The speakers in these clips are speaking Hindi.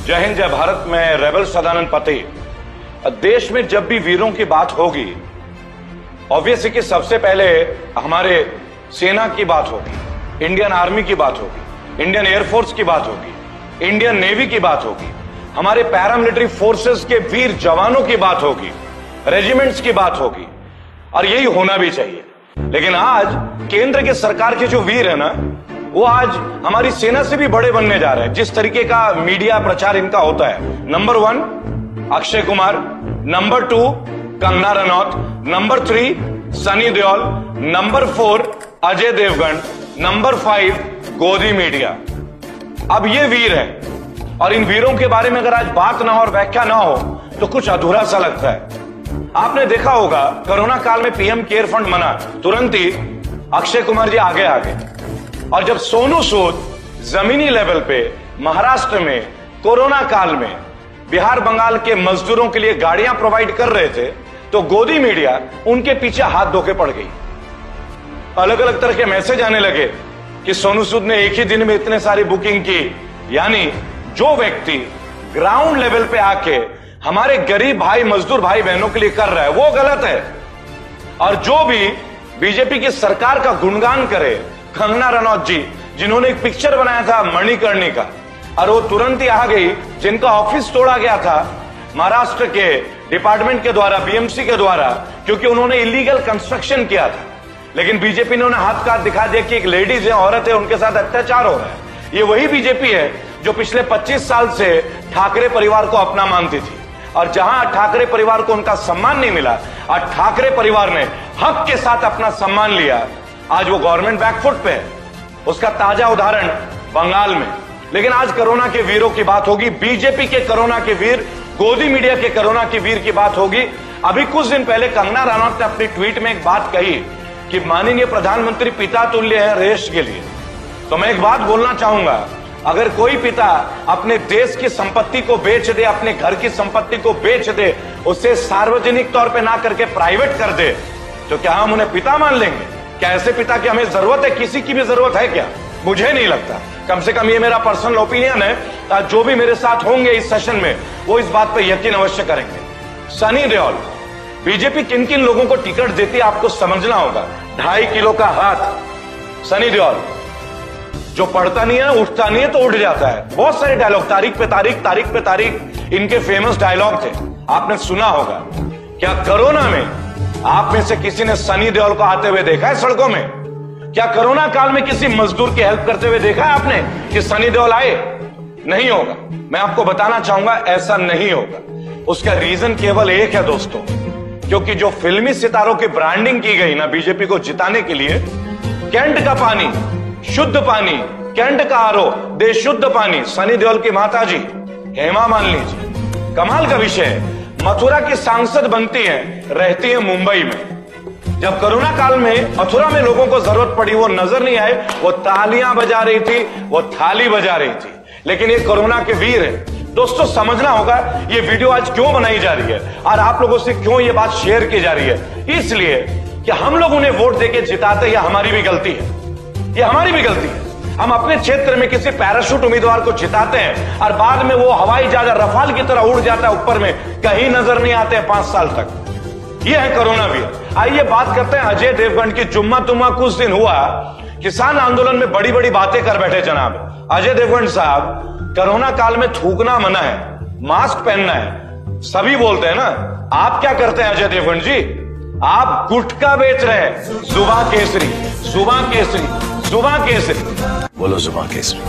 जय हिंद जय भारत में रेबल सदानंद पति। देश में जब भी वीरों की बात होगी, ऑब्वियसली कि सबसे पहले हमारे सेना की बात होगी, इंडियन आर्मी की बात होगी, इंडियन एयरफोर्स की बात होगी, इंडियन नेवी की बात होगी, हमारे पैरामिलिट्री फोर्सेस के वीर जवानों की बात होगी, रेजिमेंट्स की बात होगी, और यही होना भी चाहिए। लेकिन आज केंद्र के सरकार के जो वीर है ना, वो आज हमारी सेना से भी बड़े बनने जा रहे हैं। जिस तरीके का मीडिया प्रचार इनका होता है, number 1 Akshay Kumar, number 2 Kangana Ranaut, number 3 Sunny Deol, number 4 Ajay Devgn, number 5 गोदी मीडिया। अब ये वीर हैं, और इन वीरों के बारे में अगर आज बात ना हो और व्याख्या ना हो तो कुछ अधूरा सा लगता है। आपने देखा होगा कोरोना काल में पीएम केयर फंड बना, तुरंत ही अक्षय कुमार जी आगे आ गए। और जब सोनू सूद जमीनी लेवल पे महाराष्ट्र में कोरोना काल में बिहार बंगाल के मजदूरों के लिए गाड़ियां प्रोवाइड कर रहे थे, तो गोदी मीडिया उनके पीछे हाथ धोके पड़ गई। अलग अलग तरह के मैसेज आने लगे कि सोनू सूद ने एक ही दिन में इतने सारी बुकिंग की। यानी जो व्यक्ति ग्राउंड लेवल पे आके हमारे गरीब भाई मजदूर भाई बहनों के लिए कर रहा है, वो गलत है। और जो भी बीजेपी की सरकार का गुणगान करे, कंगना रनौत जी जिन्होंने एक पिक्चर बनाया था मणिकर्णी का, और वो तुरंत ही आ गई, जिनका ऑफिस तोड़ा गया था महाराष्ट्र के डिपार्टमेंट के द्वारा, बीएमसी के द्वारा, क्योंकि उन्होंने इलीगल कंस्ट्रक्शन किया था। लेकिन बीजेपी ने उन्हें हाथ काट दिखा दिया कि एक लेडीज है, औरत है, उनके साथ अत्याचार हो रहा है। ये वही बीजेपी है जो पिछले 25 साल से ठाकरे परिवार को अपना मानती थी, और जहां ठाकरे परिवार को उनका सम्मान नहीं मिला और ठाकरे परिवार ने हक के साथ अपना सम्मान लिया, आज वो गवर्नमेंट बैकफुट पे है। उसका ताजा उदाहरण बंगाल में। लेकिन आज कोरोना के वीरों की बात होगी, बीजेपी के कोरोना के वीर, गोदी मीडिया के कोरोना के वीर की बात होगी। अभी कुछ दिन पहले कंगना रनौत ने अपनी ट्वीट में एक बात कही कि माननीय प्रधानमंत्री पिता तुल्य है देश के लिए। तो मैं एक बात बोलना चाहूंगा, अगर कोई पिता अपने देश की संपत्ति को बेच दे, अपने घर की संपत्ति को बेच दे, उसे सार्वजनिक तौर पे ना करके प्राइवेट कर दे, तो क्या हम उन्हें पिता मान लेंगे? क्या ऐसे पिता की हमें जरूरत है? किसी की भी जरूरत है क्या? मुझे नहीं लगता। कम से कम ये मेरा पर्सनल ओपिनियन है। जो भी मेरे साथ होंगे इस सेशन में, वो इस बात पर यकीन अवश्य करेंगे। सनी देओल, बीजेपी किन किन लोगों को टिकट देती है आपको समझना होगा। 2.5 किलो का हाथ सनी देओल, जो पढ़ता नहीं है, उठता नहीं है तो उठ जाता है। बहुत सारे डायलॉग, तारीख पे तारीख, तारीख पे तारीख, इनके फेमस डायलॉग थे, आपने सुना होगा। क्या कोरोना में आप में से किसी ने सनी देओल को आते हुए देखा है सड़कों में? क्या कोरोना काल में किसी मजदूर की हेल्प करते हुए देखा है आपने कि सनी देओल आए? नहीं होगा। मैं आपको बताना चाहूंगा, ऐसा नहीं होगा। उसका रीजन केवल एक है दोस्तों, क्योंकि जो फिल्मी सितारों की ब्रांडिंग की गई ना बीजेपी को जिताने के लिए, कैंट का पानी शुद्ध पानी, कैंट का आरओ दे शुद्ध पानी, सनी देओल की माताजी हेमा मालिनी जी। कमाल का विषय है, मथुरा की सांसद बनती हैं, रहती है मुंबई में। जब कोरोना काल में मथुरा में लोगों को जरूरत पड़ी, वो नजर नहीं आए, वो तालियां बजा रही थी, वो थाली बजा रही थी। लेकिन ये कोरोना के वीर है। दोस्तों समझना होगा ये वीडियो आज क्यों बनाई जा रही है और आप लोगों से क्यों ये बात शेयर की जा रही है। इसलिए कि हम लोग उन्हें वोट देके जिताते, यह हमारी भी गलती है, ये हमारी भी गलती है। हम अपने क्षेत्र में किसी पैराशूट उम्मीदवार को जिताते हैं और बाद में वो हवाई जहाज रफाल की तरह उड़ जाता है ऊपर में, कहीं नजर नहीं आते हैं 5 साल तक। ये है कोरोना वीर। आइए बात करते हैं अजय देवगन की। जुम्मा तुम्मा कुछ दिन हुआ, किसान आंदोलन में बड़ी बड़ी बातें कर बैठे जनाब अजय देवगन साहब। कोरोना काल में थूकना मना है, मास्क पहनना है, सभी बोलते हैं ना। आप क्या करते हैं अजय देवगन जी? आप गुटखा बेच रहे हैं। जुबा केसरी, जुबा केसरी, जुबा केसरी, बोलो जुबा केसरी।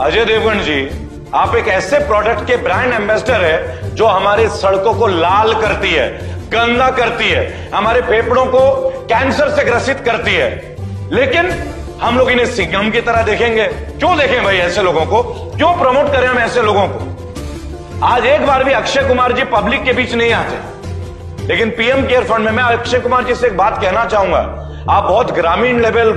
अजय देवगन जी, आप एक ऐसे प्रोडक्ट के ब्रांड एम्बेसडर है जो हमारे सड़कों को लाल करती है, गंदा करती है, हमारे फेफड़ों को कैंसर से ग्रसित करती है। लेकिन हम लोग इन्हें सिंघम की तरह देखेंगे। क्यों देखें भाई ऐसे लोगों को? क्यों प्रमोट करें हम ऐसे लोगों को? आज एक बार भी अक्षय कुमार जी पब्लिक के बीच नहीं आते। लेकिन पीएम केयर फंड में मैं अक्षय कुमार जी से एक बात कहना चाहूंगा, आप बहुत ग्रामीण लेवल,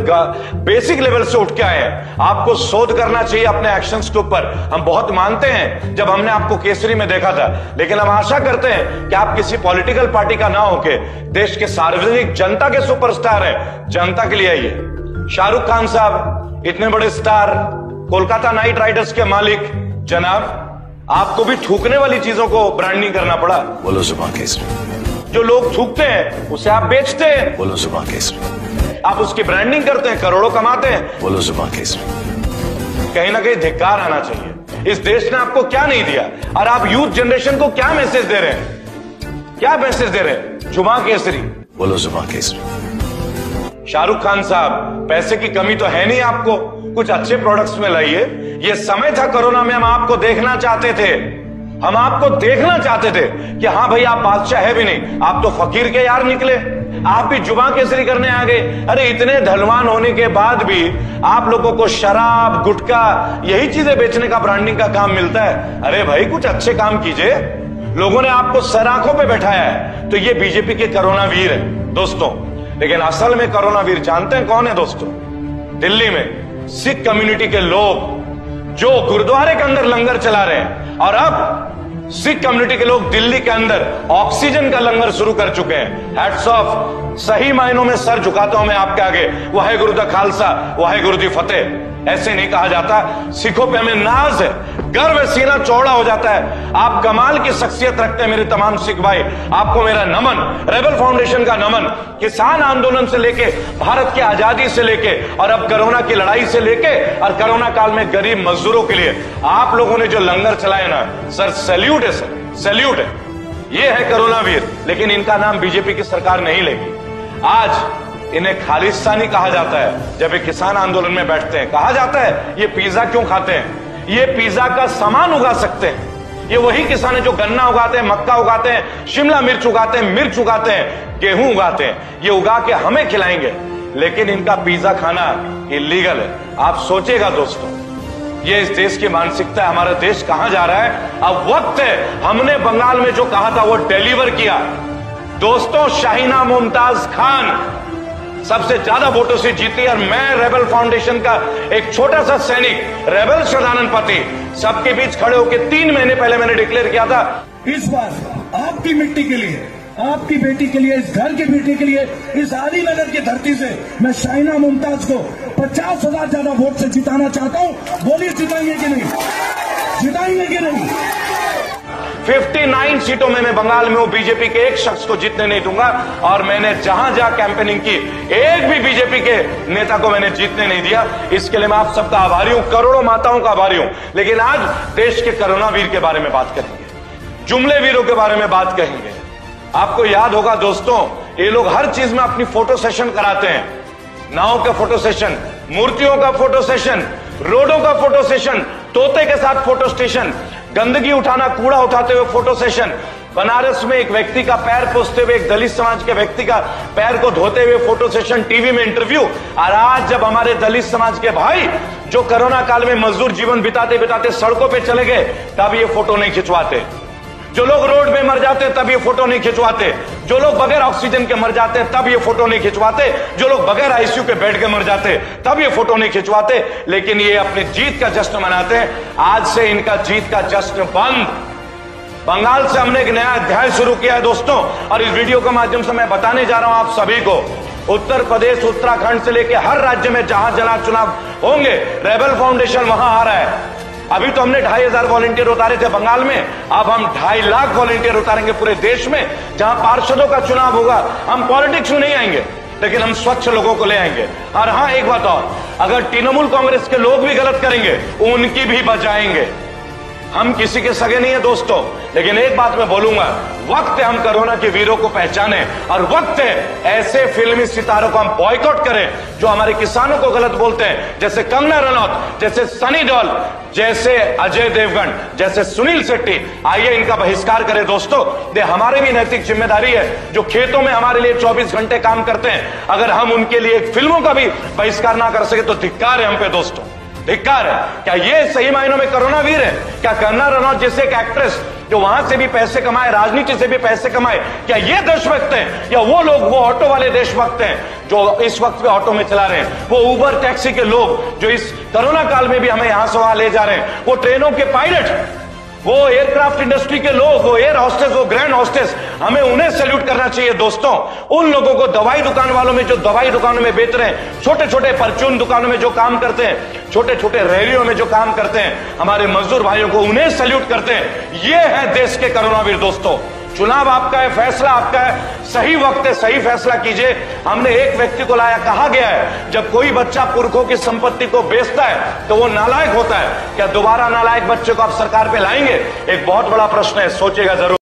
बेसिक लेवल से उठ के आए हैं। आपको शोध करना चाहिए अपने एक्शंस के ऊपर। हम बहुत मानते हैं जब हमने आपको केसरी में देखा था, लेकिन हम आशा करते हैं कि आप किसी पॉलिटिकल पार्टी का ना होके देश के सार्वजनिक जनता के सुपरस्टार हैं, जनता के लिए आइए। शाहरुख खान साहब इतने बड़े स्टार, कोलकाता नाइट राइडर्स के मालिक जनाब, आपको भी थूकने वाली चीजों को ब्रांडिंग करना पड़ा। बोलो जुबान केसरी। जो लोग थूकते हैं उसे आप बेचते हैं। बोलो जुबान केसरी। आप उसकी ब्रांडिंग करते हैं, करोड़ों कमाते हैं। बोलो जुबान केसरी। कहीं ना कहीं धिक्कार आना चाहिए। इस देश ने आपको क्या नहीं दिया और आप यूथ जनरेशन को क्या मैसेज दे रहे हैं? क्या मैसेज दे रहे हैं? जुबान केसरी। बोलो जुबान केसरी। शाहरुख खान साहब, पैसे की कमी तो है नहीं आपको, कुछ अच्छे प्रोडक्ट्स में लाइए। ये समय था कोरोना में, हम आपको देखना चाहते थे। हम आपको देखना चाहते थे कि हाँ भाई आप बादशाह है भी नहीं, आप तो फकीर के यार निकले। आप भी जुबान केसरी करने आ गए। अरे इतने धनवान होने के बाद भी आप लोगों को शराब, गुटखा, यही चीजें बेचने का, ब्रांडिंग का काम मिलता है। अरे भाई कुछ अच्छे काम कीजिए। लोगों ने आपको सर आंखों पे बैठाया है। तो ये बीजेपी के कोरोना वीर है दोस्तों। लेकिन असल में कोरोना वीर जानते हैं कौन है दोस्तों? दिल्ली में सिख कम्युनिटी के लोग जो गुरुद्वारे के अंदर लंगर चला रहे हैं, और अब सिख कम्युनिटी के लोग दिल्ली के अंदर ऑक्सीजन का लंगर शुरू कर चुके हैं। Hats off. सही मायनों में सर झुकाता हूं मैं आपके आगे। वाहेगुरु दा खालसा, वाहेगुरु दी फतेह। ऐसे नहीं कहा जाता। सिखों पे हमें नाज है, गर्व है, सीना चौड़ा हो जाता है। आप कमाल की शख्सियत रखते हैं मेरे तमाम सिख भाई। आपको मेरा नमन, रेबल फाउंडेशन का नमन। किसान आंदोलन से लेके, भारत की आजादी से लेके, और अब कोरोना की लड़ाई से लेके, और कोरोना काल में गरीब मजदूरों के लिए आप लोगों ने जो लंगर चलाए ना सर, सैल्यूट है सर, सैल्यूट है। ये है कोरोना वीर। लेकिन इनका नाम बीजेपी की सरकार नहीं लेगी। आज इन्हें खालिस्तानी कहा जाता है। जब ये किसान आंदोलन में बैठते हैं, कहा जाता है ये पिज्जा क्यों खाते हैं? ये पिज्जा का सामान उगा सकते हैं। ये वही किसान है जो गन्ना उगाते हैं, मक्का उगाते हैं, शिमला मिर्च उगाते हैं, मिर्च उगाते हैं, गेहूं उगाते हैं। ये उगा के हमें खिलाएंगे। लेकिन इनका पिज्जा खाना इलीगल है। आप सोचिएगा दोस्तों, ये इस देश की मानसिकता है। हमारा देश कहां जा रहा है? अब वक्त है। हमने बंगाल में जो कहा था वो डिलीवर किया दोस्तों। शाहीना मुमताज खान सबसे ज्यादा वोटों से जीती, और मैं रेबल फाउंडेशन का एक छोटा सा सैनिक, रेबल सदानंद पति, सबके बीच खड़े होकर 3 महीने पहले मैंने डिक्लेयर किया था, इस बार आपकी मिट्टी के लिए, आपकी बेटी के लिए, इस घर की बेटी के लिए, इस आदिनगर की धरती से मैं शाहीना मुमताज को 50,000 ज्यादा वोट से जिताना चाहता हूं। बोलिए जिताएंगे कि नहीं? जिताएंगे कि नहीं? 59 सीटों में मैं बंगाल में हूं। बीजेपी के एक शख्स को जीतने नहीं दूंगा। और मैंने जहां जहां कैंपेनिंग की, एक भी बीजेपी के नेता को मैंने जीतने नहीं दिया। इसके लिए मैं आप सबका आभारी हूं, करोड़ों माताओं का आभारी हूं। लेकिन आज देश के कोरोना वीर के बारे में बात करेंगे, जुमले वीरों के बारे में बात करेंगे। आपको याद होगा दोस्तों, ये लोग हर चीज में अपनी फोटो सेशन कराते हैं। नाव का फोटो सेशन, मूर्तियों का फोटो सेशन, रोडों का फोटो सेशन, तोते के साथ फोटो स्टेशन, गंदगी उठाना, कूड़ा उठाते हुए फोटो सेशन, बनारस में एक व्यक्ति का पैर पोंछते हुए, एक दलित समाज के व्यक्ति का पैर को धोते हुए फोटो सेशन, टीवी में इंटरव्यू। और आज जब हमारे दलित समाज के भाई जो कोरोना काल में मजदूर जीवन बिताते बिताते सड़कों पे चले गए, तब ये फोटो नहीं खिंचवाते। जो लोग रोड में मर जाते तब ये फोटो नहीं खिंचवाते। जो लोग बगैर ऑक्सीजन के मर जाते तब ये फोटो नहीं खिंचवाते। जो लोग बगैर आईसीयू के बेड के मर जाते तब ये फोटो नहीं खिंचवाते। लेकिन ये अपनी जीत का जश्न मनाते हैं। आज से इनका जीत का जश्न बंद। बंगाल से हमने एक नया अध्याय शुरू किया है दोस्तों, और इस वीडियो के माध्यम से मैं बताने जा रहा हूं आप सभी को, उत्तर प्रदेश, उत्तराखंड से लेकर हर राज्य में जहां जहां चुनाव होंगे, रेबल फाउंडेशन वहां आ रहा है। अभी तो हमने 2,500 वॉलंटियर उतारे थे बंगाल में, अब हम 2.5 लाख वॉलंटियर उतारेंगे पूरे देश में। जहां पार्षदों का चुनाव होगा, हम पॉलिटिक्स में नहीं आएंगे, लेकिन हम स्वच्छ लोगों को ले आएंगे। और हां, एक बात और, अगर तृणमूल कांग्रेस के लोग भी गलत करेंगे, उनकी भी बचाएंगे। हम किसी के सगे नहीं है दोस्तों, लेकिन एक बात मैं बोलूंगा, वक्त है हम कोरोना के वीरों को पहचाने, और वक्त है ऐसे फिल्मी सितारों को हम बॉयकॉट करें जो हमारे किसानों को गलत बोलते हैं, जैसे कंगना रनौत, जैसे सनी देओल, जैसे अजय देवगन, जैसे सुनील शेट्टी। आइए इनका बहिष्कार करें दोस्तों। ये हमारी भी नैतिक जिम्मेदारी है, जो खेतों में हमारे लिए 24 घंटे काम करते हैं। अगर हम उनके लिए फिल्मों का भी बहिष्कार ना कर सके तो धिक्कार है हम पे दोस्तों, धिक्कार है। क्या ये सही मायनों में कोरोना वीर है? क्या कंगना रनौत जैसे एक एक्ट्रेस जो वहां से भी पैसे कमाए, राजनीति से भी पैसे कमाए, क्या ये देशभक्त हैं? या वो लोग, वो ऑटो वाले देशभक्त हैं जो इस वक्त पे ऑटो में चला रहे हैं? वो उबर टैक्सी के लोग जो इस कोरोना काल में भी हमें यहां से वहां ले जा रहे हैं? वो ट्रेनों के पायलट, वो एयरक्राफ्ट इंडस्ट्री के लोग, वो एयर हॉस्टेस, वो ग्रैंड हॉस्टेस, हमें उन्हें सैल्यूट करना चाहिए दोस्तों। उन लोगों को, दवाई दुकान वालों में, जो दवाई दुकानों में बेच रहे हैं, छोटे छोटे परचून दुकानों में जो काम करते हैं, छोटे छोटे रेहड़ियों में जो काम करते हैं, हमारे मजदूर भाइयों को, उन्हें सैल्यूट करते हैं। ये है देश के करुणावीर दोस्तों। चुनाव आपका है, फैसला आपका है, सही वक्त है, सही फैसला कीजिए। हमने एक व्यक्ति को लाया, कहा गया है जब कोई बच्चा पुरखों की संपत्ति को बेचता है तो वो नालायक होता है। क्या दोबारा नालायक बच्चे को आप सरकार पे लाएंगे? एक बहुत बड़ा प्रश्न है, सोचेगा जरूर।